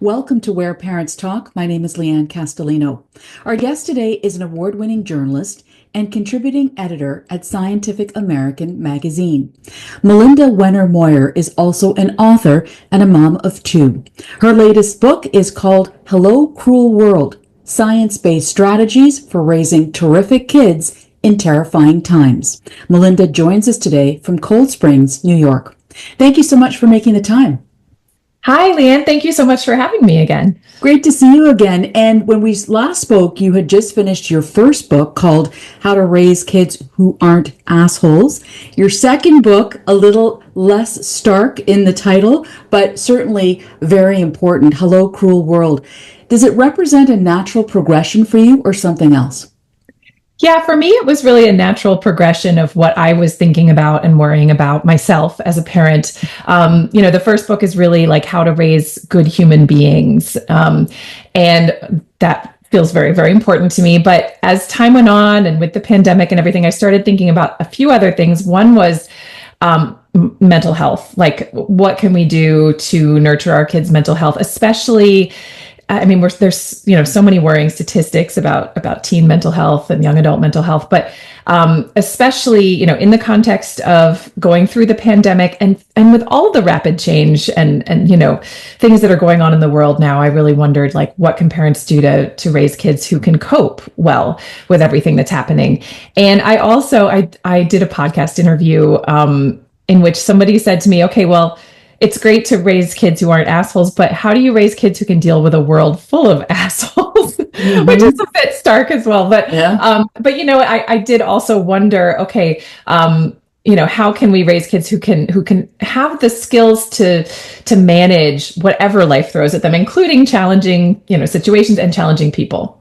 Welcome to Where Parents Talk. My name is Lianne Castelino. Our guest today is an award-winning journalist and contributing editor at Scientific American magazine. Melinda Wenner Moyer is also an author and a mom of two. Her latest book is called Hello, Cruel World: Science-Based Strategies for Raising Terrific Kids in Terrifying Times. Melinda joins us today from Cold Springs, New York. Thank you so much for making the time. Hi, Lianne. Thank you so much for having me again. Great to see you again. And when we last spoke, you had just finished your first book called How to Raise Kids Who Aren't Assholes. Your second book, a little less stark in the title, but certainly very important, Hello, Cruel World. Does it represent a natural progression for you or something else? Yeah, for me, it was really a natural progression of what I was thinking about and worrying about myself as a parent. The first book is really like how to raise good human beings. And that feels very, very important to me. But as time went on and with the pandemic and everything, I started thinking about a few other things. One was mental health. Like, what can we do to nurture our kids' mental health, especially there's so many worrying statistics about teen mental health and young adult mental health, but especially in the context of going through the pandemic and with all of the rapid change and things that are going on in the world now, I really wondered, like, what can parents do to raise kids who can cope well with everything that's happening. And I also I did a podcast interview in which somebody said to me, okay, well, it's great to raise kids who aren't assholes, but how do you raise kids who can deal with a world full of assholes? Mm-hmm. Which is a bit stark as well. But yeah. I did also wonder, okay, how can we raise kids who can have the skills to manage whatever life throws at them, including challenging, situations and challenging people.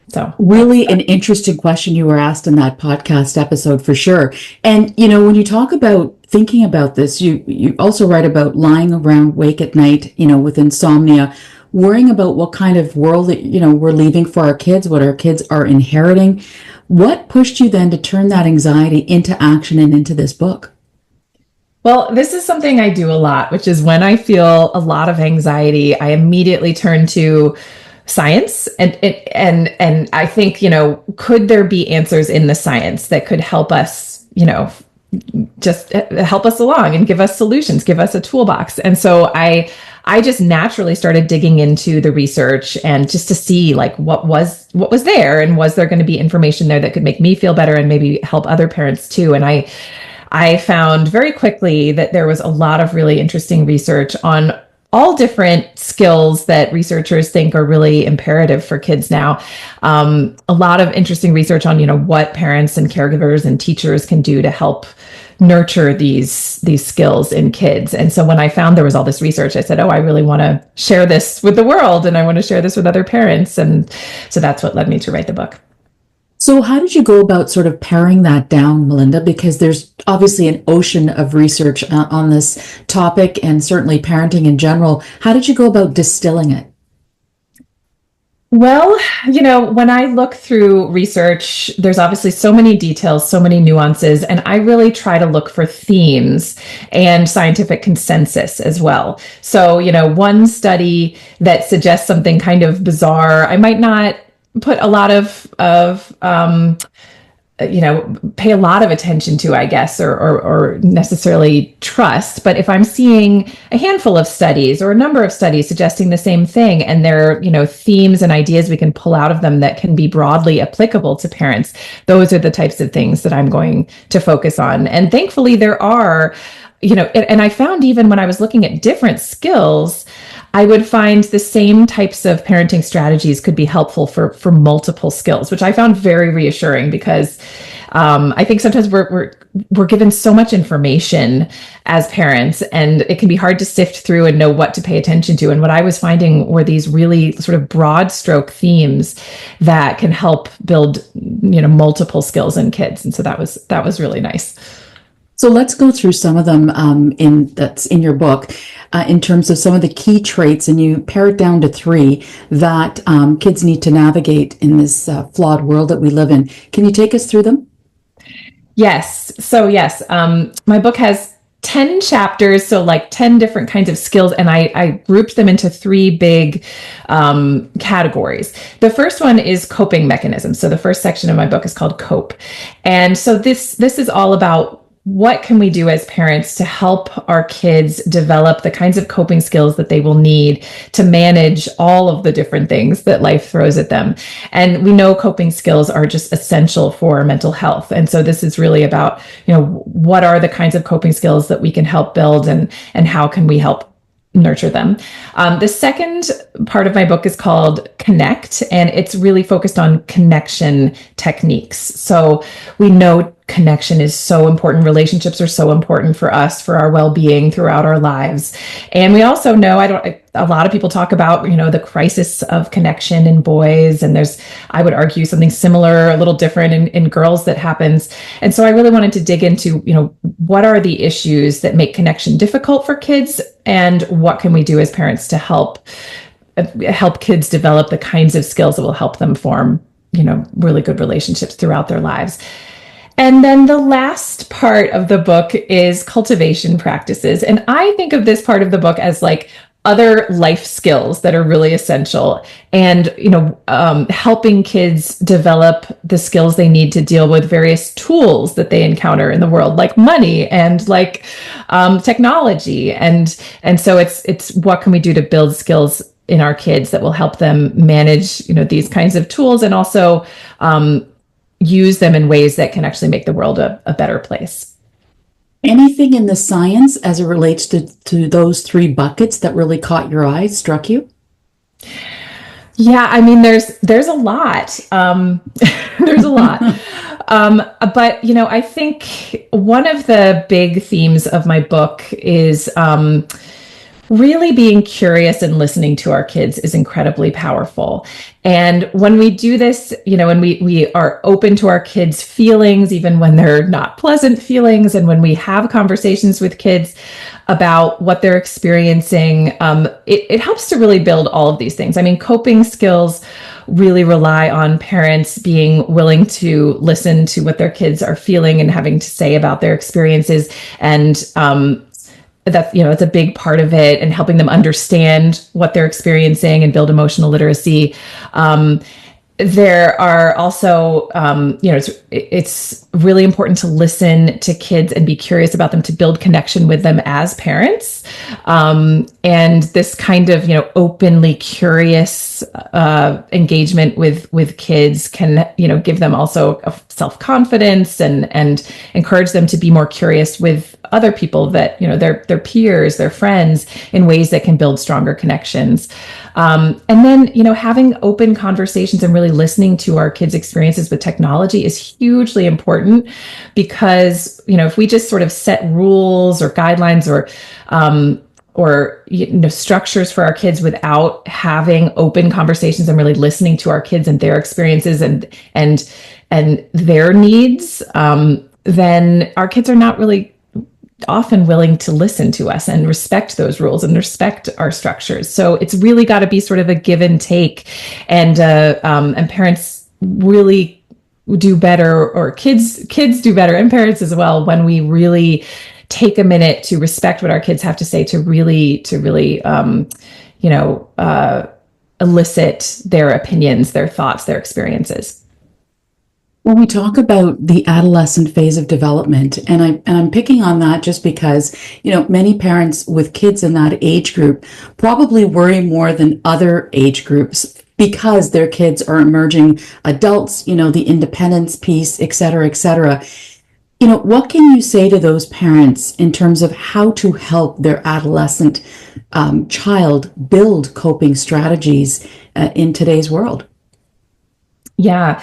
So really an interesting question you were asked in that podcast episode for sure. And, when you talk about thinking about this, you also write about lying around awake at night, with insomnia, worrying about what kind of world that, we're leaving for our kids, what our kids are inheriting. What pushed you then to turn that anxiety into action and into this book? Well, this is something I do a lot, which is when I feel a lot of anxiety, I immediately turn to science and I think, could there be answers in the science that could help us, just help us along and give us solutions, give us a toolbox. And so I just naturally started digging into the research and just to see like what was there, and was there going to be information there that could make me feel better and maybe help other parents too. And I found very quickly that there was a lot of really interesting research on all different skills that researchers think are really imperative for kids now. A lot of interesting research on, what parents and caregivers and teachers can do to help nurture these skills in kids. And so when I found there was all this research, I said, oh, I really want to share this with the world, and I want to share this with other parents. And so that's what led me to write the book. So how did you go about sort of paring that down, Melinda? Because there's obviously an ocean of research on this topic, and certainly parenting in general. How did you go about distilling it? Well, when I look through research, there's obviously so many details, so many nuances, and I really try to look for themes and scientific consensus as well. So, one study that suggests something kind of bizarre, I might not put a lot of pay a lot of attention to, I guess, or necessarily trust. But if I'm seeing a handful of studies or a number of studies suggesting the same thing, and there are, themes and ideas we can pull out of them that can be broadly applicable to parents, those are the types of things that I'm going to focus on. And thankfully there are, and I found even when I was looking at different skills, I would find the same types of parenting strategies could be helpful for multiple skills, which I found very reassuring, because I think sometimes we're given so much information as parents, and it can be hard to sift through and know what to pay attention to. And what I was finding were these really sort of broad stroke themes that can help build, multiple skills in kids. And so that was really nice. So let's go through some of them that's in your book in terms of some of the key traits, and you pare it down to 3 that kids need to navigate in this flawed world that we live in. Can you take us through them? Yes. So yes, my book has 10 chapters, so like 10 different kinds of skills, and I grouped them into three big categories. The first one is coping mechanisms. So the first section of my book is called Cope. And so this is all about what can we do as parents to help our kids develop the kinds of coping skills that they will need to manage all of the different things that life throws at them. And we know coping skills are just essential for mental health. And so this is really about, what are the kinds of coping skills that we can help build, and how can we help nurture them. The second part of my book is called Connect, and it's really focused on connection techniques. So we know connection is so important. Relationships are so important for us, for our well-being throughout our lives. And we also know, a lot of people talk about, the crisis of connection in boys. And there's, I would argue, something similar, a little different in girls that happens. And so I really wanted to dig into, what are the issues that make connection difficult for kids, and what can we do as parents to help kids develop the kinds of skills that will help them form, really good relationships throughout their lives. And then the last part of the book is cultivation practices. And I think of this part of the book as like other life skills that are really essential, and, helping kids develop the skills they need to deal with various tools that they encounter in the world, like money and like technology. And so it's what can we do to build skills in our kids that will help them manage, these kinds of tools, and also use them in ways that can actually make the world a better place. Anything in the science as it relates to those three buckets that really caught your eye, struck you? Yeah, I mean, there's a lot. There's a lot. But, I think one of the big themes of my book is really being curious and listening to our kids is incredibly powerful. And when we do this, when we are open to our kids' feelings, even when they're not pleasant feelings, and when we have conversations with kids about what they're experiencing, it helps to really build all of these things. I mean, coping skills really rely on parents being willing to listen to what their kids are feeling and having to say about their experiences. And that's, it's a big part of it, and helping them understand what they're experiencing and build emotional literacy. There are also, it's really important to listen to kids and be curious about them, to build connection with them as parents. And this kind of, openly curious engagement with kids can, give them also a self-confidence, and encourage them to be more curious with other people, that, their peers, their friends, in ways that can build stronger connections. And then, having open conversations and really listening to our kids' experiences with technology is hugely important, because, if we just sort of set rules or guidelines or structures for our kids without having open conversations and really listening to our kids and their experiences and their needs, then our kids are not really often willing to listen to us and respect those rules and respect our structures. So it's really got to be sort of a give and take, and parents really do better, or kids do better, and parents as well, when we really take a minute to respect what our kids have to say, to really elicit their opinions, their thoughts, their experiences. When we talk about the adolescent phase of development, and I'm picking on that just because, many parents with kids in that age group probably worry more than other age groups, because their kids are emerging adults, the independence piece, et cetera, et cetera. What can you say to those parents in terms of how to help their adolescent child build coping strategies in today's world? Yeah.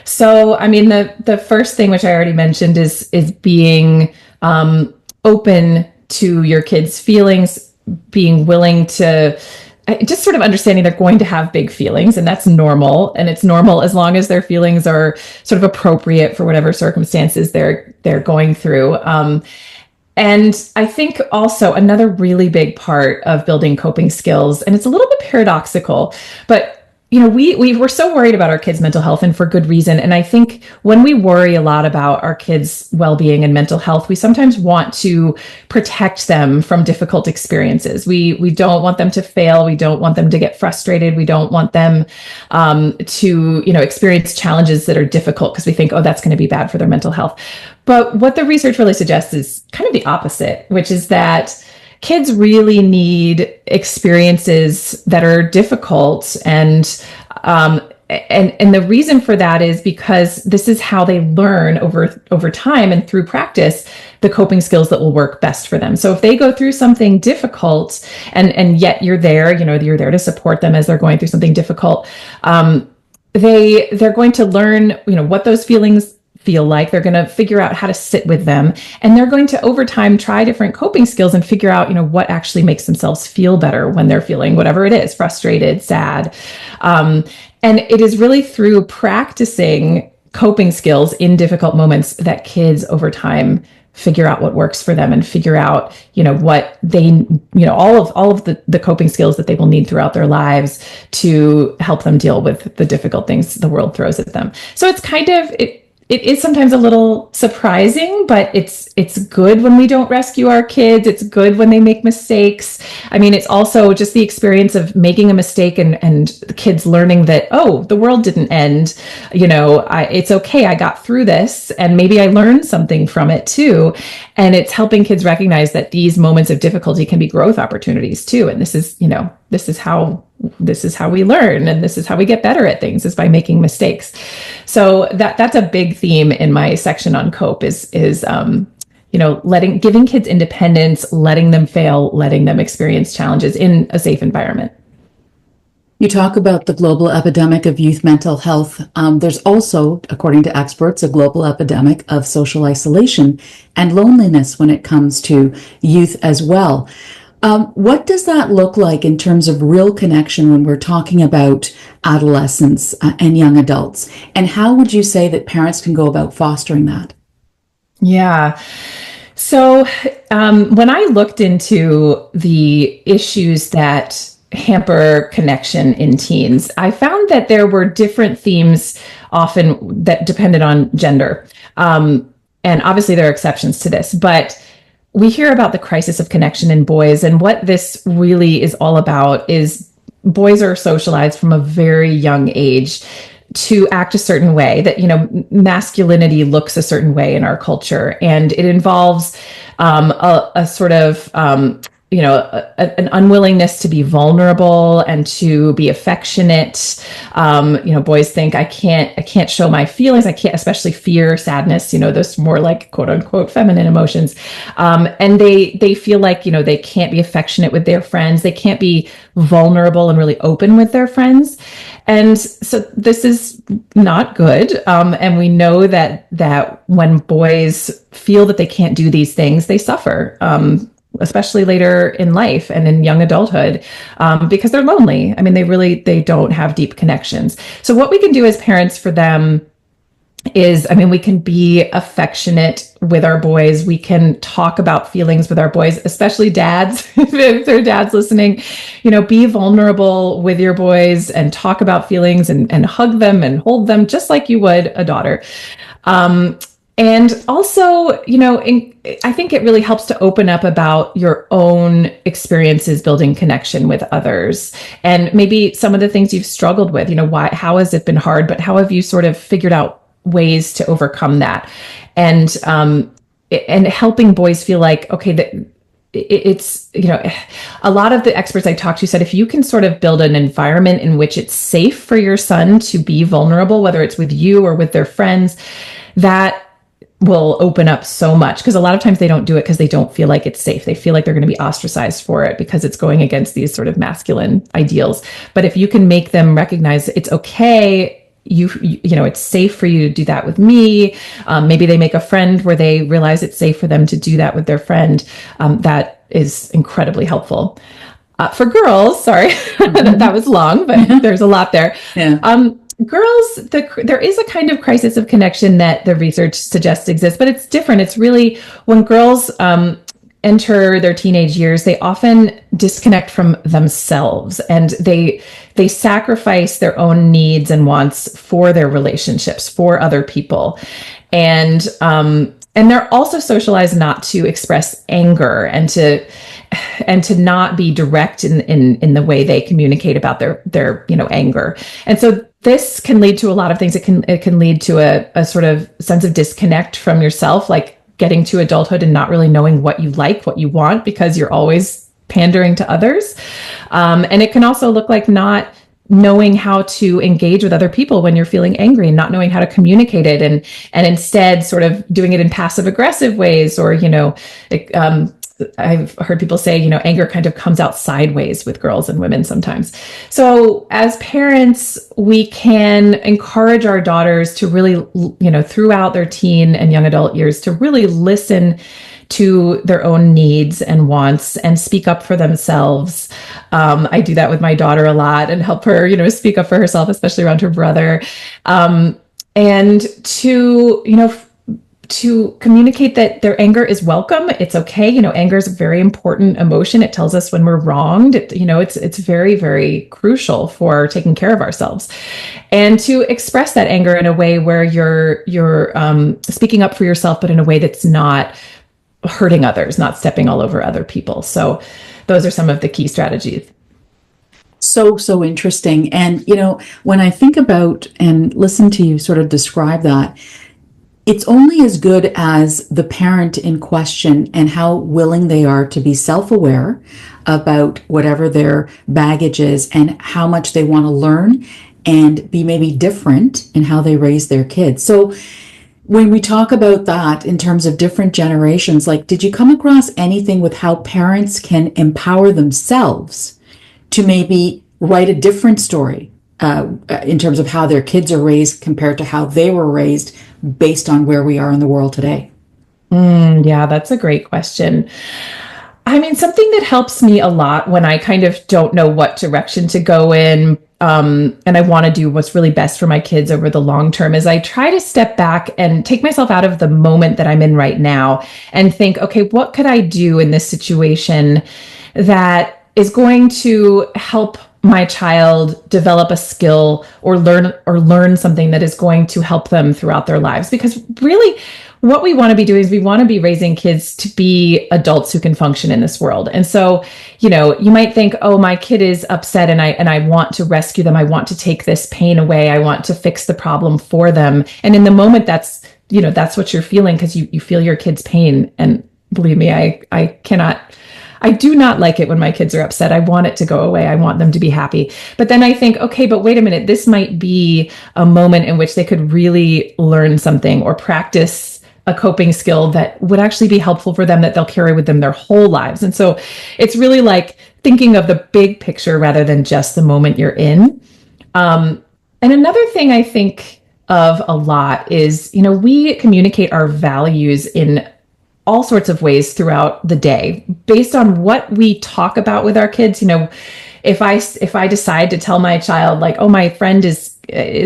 So, I mean, the first thing, which I already mentioned, is being open to your kids' feelings, being willing to just sort of understanding they're going to have big feelings, and that's normal. And it's normal as long as their feelings are sort of appropriate for whatever circumstances they're going through. And I think also another really big part of building coping skills, and it's a little bit paradoxical, but we were so worried about our kids' mental health, and for good reason. And I think when we worry a lot about our kids' well-being and mental health, we sometimes want to protect them from difficult experiences. We don't want them to fail. We don't want them to get frustrated. We don't want them to experience challenges that are difficult because we think, oh, that's going to be bad for their mental health. But what the research really suggests is kind of the opposite, which is that kids really need experiences that are difficult, and the reason for that is because this is how they learn over time and through practice the coping skills that will work best for them. So if they go through something difficult, and yet you're there to support them as they're going through something difficult, they're going to learn what those feelings feel like. They're going to figure out how to sit with them, and they're going to over time try different coping skills and figure out what actually makes themselves feel better when they're feeling whatever it is, frustrated, sad. And it is really through practicing coping skills in difficult moments that kids over time figure out what works for them and figure out what they all of the coping skills that they will need throughout their lives to help them deal with the difficult things the world throws at them. So it's kind of it is sometimes a little surprising, but it's good when we don't rescue our kids. It's good when they make mistakes. I mean, it's also just the experience of making a mistake and the kids learning that, oh, the world didn't end. It's okay. I got through this, and maybe I learned something from it too. And it's helping kids recognize that these moments of difficulty can be growth opportunities too. And this is how we learn, and this is how we get better at things, is by making mistakes. So that's a big theme in my section on cope is giving kids independence, letting them fail, letting them experience challenges in a safe environment. You talk about the global epidemic of youth mental health. There's also, according to experts, a global epidemic of social isolation and loneliness when it comes to youth as well. What does that look like in terms of real connection when we're talking about adolescents and young adults? And how would you say that parents can go about fostering that? Yeah. So when I looked into the issues that hamper connection in teens, I found that there were different themes often that depended on gender. And obviously there are exceptions to this, but we hear about the crisis of connection in boys, and what this really is all about is boys are socialized from a very young age to act a certain way, that masculinity looks a certain way in our culture, and it involves a sort of an unwillingness to be vulnerable and to be affectionate. Boys think I can't show my feelings. I can't, especially fear, sadness, those more like quote unquote feminine emotions. And they feel like, they can't be affectionate with their friends. They can't be vulnerable and really open with their friends. And so this is not good. And we know that when boys feel that they can't do these things, they suffer. Especially later in life and in young adulthood, because they're lonely. I mean, they don't have deep connections. So what we can do as parents for them is, we can be affectionate with our boys. We can talk about feelings with our boys, especially dads, if there are dads listening, be vulnerable with your boys and talk about feelings and hug them and hold them just like you would a daughter. And also, I think it really helps to open up about your own experiences building connection with others, and maybe some of the things you've struggled with. How has it been hard, but how have you sort of figured out ways to overcome that? And helping boys feel like, okay, that it's, a lot of the experts I talked to said, if you can sort of build an environment in which it's safe for your son to be vulnerable, whether it's with you or with their friends, that will open up so much, because a lot of times they don't do it because they don't feel like it's safe. They feel like they're going to be ostracized for it because it's going against these sort of masculine ideals. But if you can make them recognize it's okay, it's safe for you to do that with me. Maybe they make a friend where they realize it's safe for them to do that with their friend. That is incredibly helpful. For girls, sorry, that was long, but there's a lot there. Yeah. Girls, there is a kind of crisis of connection that the research suggests exists, but it's different. It's really when girls enter their teenage years, they often disconnect from themselves, and they sacrifice their own needs and wants for their relationships, for other people. And they're also socialized not to express anger, and to not be direct in the way they communicate about their anger. And so this can lead to a lot of things. It can lead to a sort of sense of disconnect from yourself, like getting to adulthood and not really knowing what you like, what you want, because you're always pandering to others. And it can also look like not knowing how to engage with other people when you're feeling angry, and not knowing how to communicate it, and instead sort of doing it in passive aggressive ways, or I've heard people say, anger kind of comes out sideways with girls and women sometimes. So as parents, we can encourage our daughters to really, throughout their teen and young adult years, to really listen to their own needs and wants and speak up for themselves. I do that with my daughter a lot, and help her, speak up for herself, especially around her brother. And to communicate that their anger is welcome. It's okay. Anger is a very important emotion. It tells us when we're wronged. It's very, very crucial for taking care of ourselves. And to express that anger in a way where you're speaking up for yourself, but in a way that's not hurting others, not stepping all over other people. So those are some of the key strategies. So interesting. And, when I think about and listen to you sort of describe that, it's only as good as the parent in question and how willing they are to be self-aware about whatever their baggage is, and how much they want to learn and be maybe different in how they raise their kids. So when we talk about that in terms of different generations, like, did you come across anything with how parents can empower themselves to maybe write a different story in terms of how their kids are raised compared to how they were raised, based on where we are in the world today? Yeah, that's a great question. I mean, something that helps me a lot when I kind of don't know what direction to go in, and I want to do what's really best for my kids over the long term, is I try to step back and take myself out of the moment that I'm in right now, and think, okay, what could I do in this situation that is going to help my child develop a skill, or learn something that is going to help them throughout their lives? Because really, what we want to be doing is we want to be raising kids to be adults who can function in this world. And so, you might think, oh, my kid is upset, and I want to rescue them. I want to take this pain away. I want to fix the problem for them. And in the moment, that's what you're feeling, because you feel your kid's pain. And believe me, I do not like it when my kids are upset. I want it to go away. I want them to be happy. But then I think, okay, but wait a minute, this might be a moment in which they could really learn something, or practice a coping skill that would actually be helpful for them, that they'll carry with them their whole lives. And so it's really like thinking of the big picture rather than just the moment you're in. And another thing I think of a lot is, we communicate our values in all sorts of ways throughout the day, based on what we talk about with our kids. If I decide to tell my child, like, oh, my friend is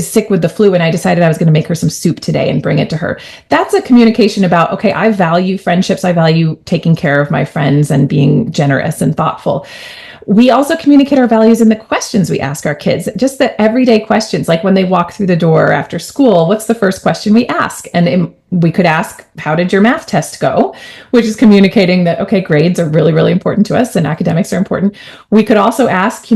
sick with the flu, and I decided I was going to make her some soup today and bring it to her, that's a communication about, okay, I value friendships. I value taking care of my friends and being generous and thoughtful. We also communicate our values in the questions we ask our kids, just the everyday questions, like when they walk through the door after school, what's the first question we ask? And we could ask, how did your math test go? Which is communicating that, okay, grades are really, really important to us, and academics are important. We could also ask,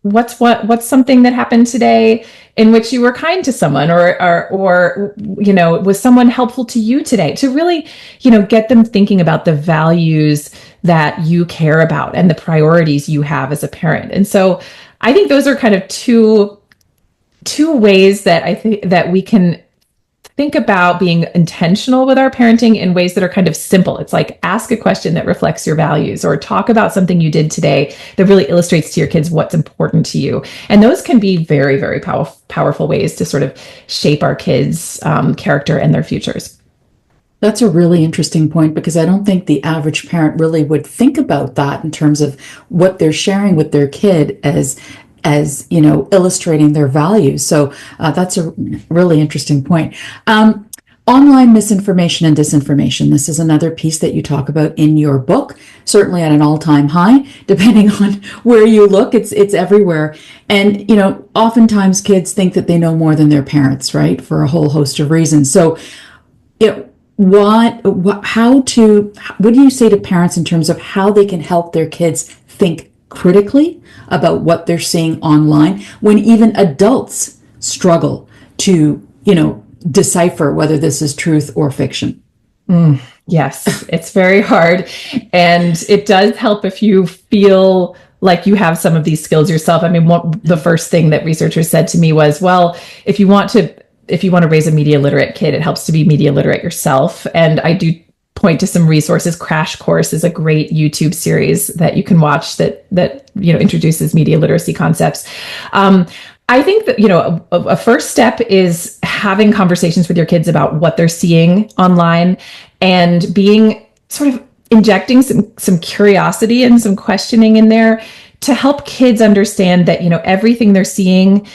what's something that happened today in which you were kind to someone, or was someone helpful to you today? To really, get them thinking about the values that you care about and the priorities you have as a parent. And so I think those are kind of two ways that I think that we can think about being intentional with our parenting in ways that are kind of simple. It's like, ask a question that reflects your values, or talk about something you did today that really illustrates to your kids what's important to you. And those can be very, very powerful ways to sort of shape our kids' character and their futures. That's a really interesting point, because I don't think the average parent really would think about that in terms of what they're sharing with their kid as illustrating their values. So that's a really interesting point. Online misinformation and disinformation. This is another piece that you talk about in your book, certainly at an all-time high, depending on where you look, it's everywhere. And, oftentimes kids think that they know more than their parents, right? For a whole host of reasons. So, what do you say to parents in terms of how they can help their kids think critically about what they're seeing online when even adults struggle to, decipher whether this is truth or fiction? Yes, it's very hard. And it does help if you feel like you have some of these skills yourself. I mean, the first thing that researchers said to me was, well, if you want to raise a media literate kid, it helps to be media literate yourself. And I do point to some resources. Crash Course is a great YouTube series that you can watch that introduces media literacy concepts. I think that, a first step is having conversations with your kids about what they're seeing online and being sort of injecting some curiosity and some questioning in there to help kids understand that, everything they're seeing,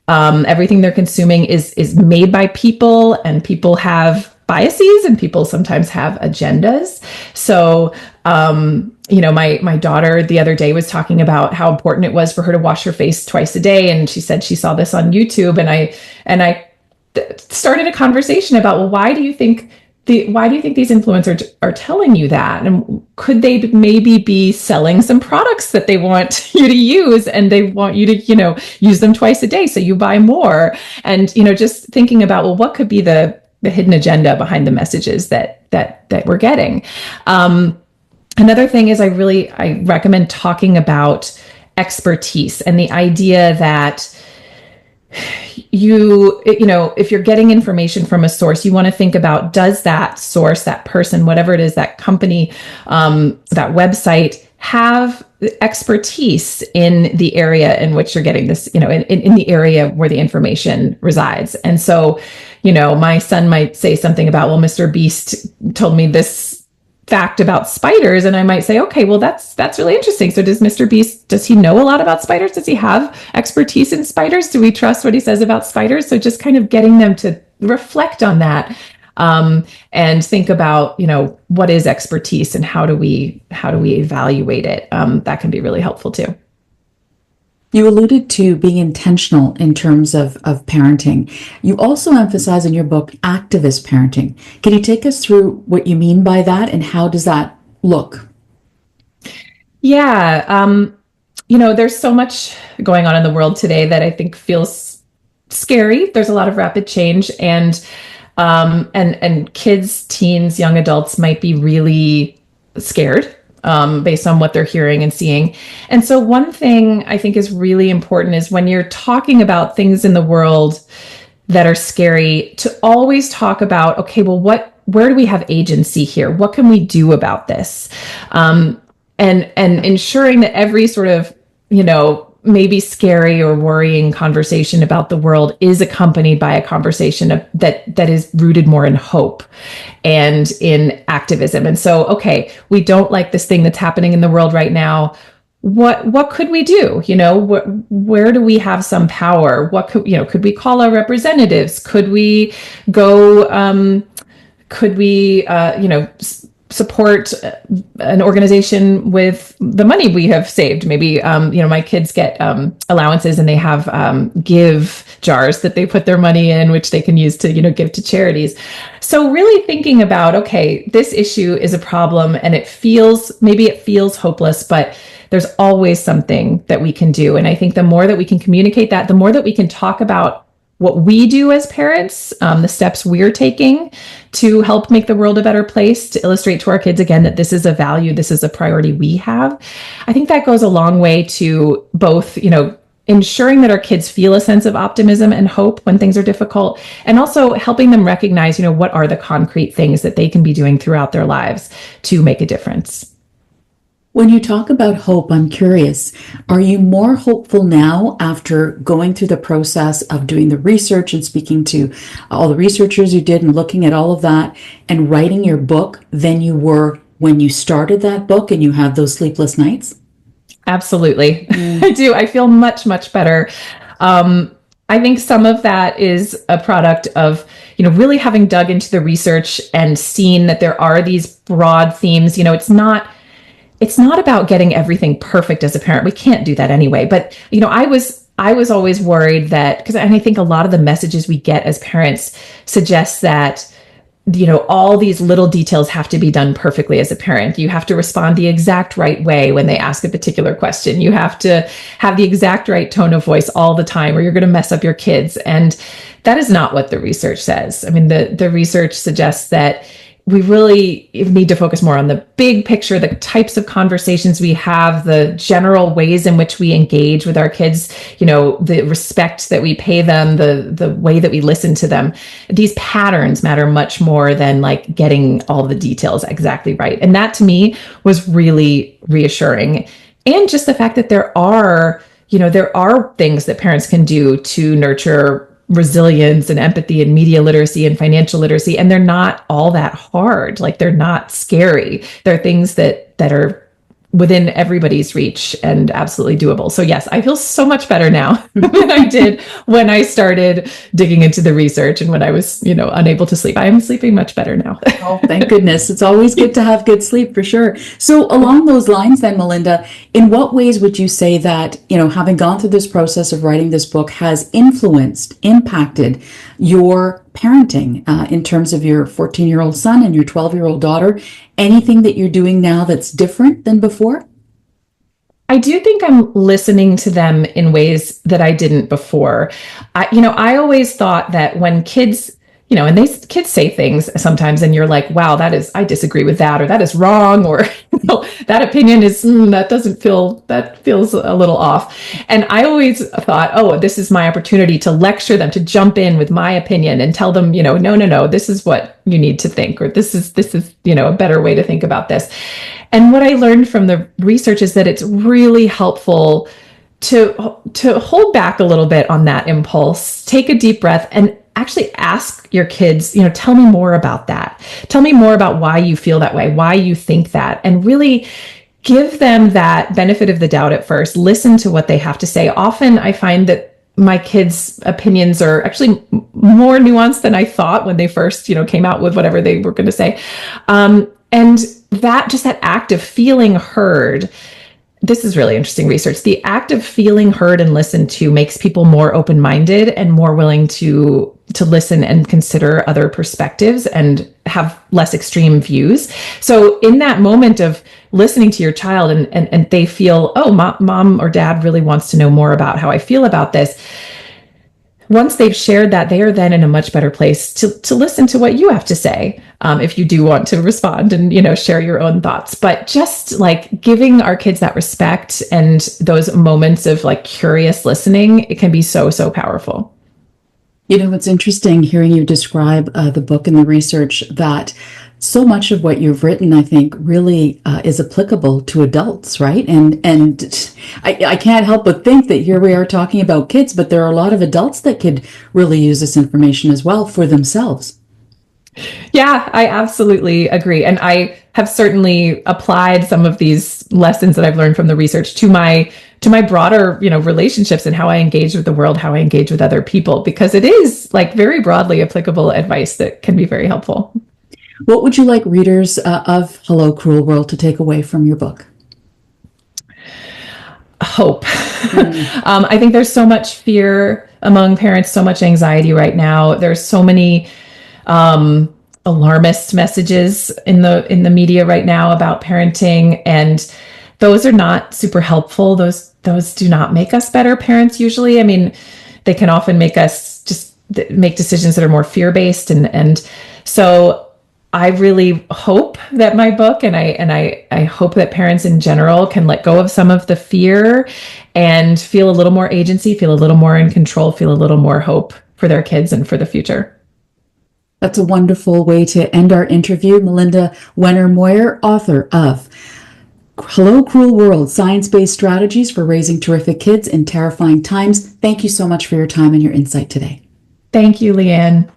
everything they're consuming is made by people, and people have biases, and people sometimes have agendas. So, my daughter the other day was talking about how important it was for her to wash her face twice a day. And she said she saw this on YouTube. And I started a conversation about, well, why do you think these influencers are telling you that? And could they maybe be selling some products that they want you to use, and they want you to, use them twice a day so you buy more? And, just thinking about, well, what could be the hidden agenda behind the messages that we're getting? Another thing is I recommend talking about expertise and the idea that if you're getting information from a source, you want to think about, does that source, that person, whatever it is, that company, that website, have expertise in the area in which you're getting this, in the area where the information resides. And so, my son might say something about, well, Mr. Beast told me this fact about spiders, and I might say, okay, well, that's really interesting. So does Mr. Beast, does he know a lot about spiders? Does he have expertise in spiders? Do we trust what he says about spiders? So just kind of getting them to reflect on that, and think about, what is expertise and how do we evaluate it? That can be really helpful too. You alluded to being intentional in terms of parenting. You also emphasize in your book activist parenting. Can you take us through what you mean by that, and how does that look? Yeah. There's so much going on in the world today that I think feels scary. There's a lot of rapid change, and kids, teens, young adults might be really scared, based on what they're hearing and seeing. And so one thing I think is really important is, when you're talking about things in the world that are scary, to always talk about, okay, well, where do we have agency here? What can we do about this? And ensuring that every sort of, maybe scary or worrying conversation about the world is accompanied by a conversation that is rooted more in hope and in activism. And so, okay, we don't like this thing that's happening in the world right now. What could we do? Where do we have some power? What could we call our representatives? Could we go, support an organization with the money we have saved? Maybe, my kids get allowances, and they have give jars that they put their money in, which they can use to, give to charities. So really thinking about, okay, this issue is a problem, and it feels hopeless, but there's always something that we can do. And I think the more that we can communicate that, the more that we can talk about what we do as parents, the steps we're taking to help make the world a better place, to illustrate to our kids again that this is a value, this is a priority we have. I think that goes a long way to both, ensuring that our kids feel a sense of optimism and hope when things are difficult, and also helping them recognize, what are the concrete things that they can be doing throughout their lives to make a difference. When you talk about hope, I'm curious, are you more hopeful now after going through the process of doing the research and speaking to all the researchers you did and looking at all of that and writing your book than you were when you started that book and you had those sleepless nights? Absolutely. I do. I feel much, much better. I think some of that is a product of, really having dug into the research and seen that there are these broad themes, it's not about getting everything perfect as a parent. We can't do that anyway. But, I was always worried that, and I think a lot of the messages we get as parents suggest that, all these little details have to be done perfectly as a parent. You have to respond the exact right way when they ask a particular question. You have to have the exact right tone of voice all the time, or you're going to mess up your kids. And that is not what the research says. I mean, the research suggests that we really need to focus more on the big picture, the types of conversations we have, the general ways in which we engage with our kids, the respect that we pay them, the way that we listen to them. These patterns matter much more than like getting all the details exactly right. And that to me was really reassuring. And just the fact that there are things that parents can do to nurture resilience and empathy and media literacy and financial literacy, and they're not all that hard. Like, they're not scary. They're things that are within everybody's reach and absolutely doable. So yes, I feel so much better now than I did when I started digging into the research and when I was, unable to sleep. I am sleeping much better now. Oh, thank goodness. It's always good to have good sleep, for sure. So along those lines then, Melinda, in what ways would you say that, having gone through this process of writing this book has impacted your parenting in terms of your 14-year-old son and your 12-year-old daughter? Anything that you're doing now that's different than before? I do think I'm listening to them in ways that I didn't before. I always thought that when kids, and kids say things sometimes, and you're like, wow, I disagree with that, or that is wrong, or that opinion is, that feels a little off. And I always thought, oh, this is my opportunity to lecture them, to jump in with my opinion and tell them, no, this is what you need to think, or this is, a better way to think about this. And what I learned from the research is that it's really helpful to hold back a little bit on that impulse, take a deep breath, and actually ask your kids, tell me more about that. Tell me more about why you feel that way, why you think that, and really give them that benefit of the doubt at first. Listen to what they have to say. Often I find that my kids' opinions are actually more nuanced than I thought when they first, came out with whatever they were going to say. And that act of feeling heard, this is really interesting research. The act of feeling heard and listened to makes people more open-minded and more willing to listen and consider other perspectives and have less extreme views. So in that moment of listening to your child and they feel, oh, mom or dad really wants to know more about how I feel about this. Once they've shared that, they are then in a much better place to listen to what you have to say, if you do want to respond and, share your own thoughts. But just like giving our kids that respect and those moments of like curious listening, it can be so, so powerful. It's interesting hearing you describe the book and the research, that so much of what you've written, I think, really is applicable to adults, right? And I can't help but think that here we are talking about kids, but there are a lot of adults that could really use this information as well for themselves. Yeah, I absolutely agree. And I have certainly applied some of these lessons that I've learned from the research to my broader, relationships and how I engage with the world, how I engage with other people, because it is like very broadly applicable advice that can be very helpful. What would you like readers of Hello, Cruel World to take away from your book? Hope. I think there's so much fear among parents, so much anxiety right now. There's so many alarmist messages in the media right now about parenting, and those are not super helpful. Those do not make us better parents usually. I mean, they can often make us just make decisions that are more fear-based, and so I really hope that my book and I hope that parents in general can let go of some of the fear and feel a little more agency, feel a little more in control, feel a little more hope for their kids and for the future. That's a wonderful way to end our interview. Melinda Wenner Moyer, author of Hello, Cruel World, Science-Based Strategies for Raising Terrific Kids in Terrifying Times. Thank you so much for your time and your insight today. Thank you, Lianne.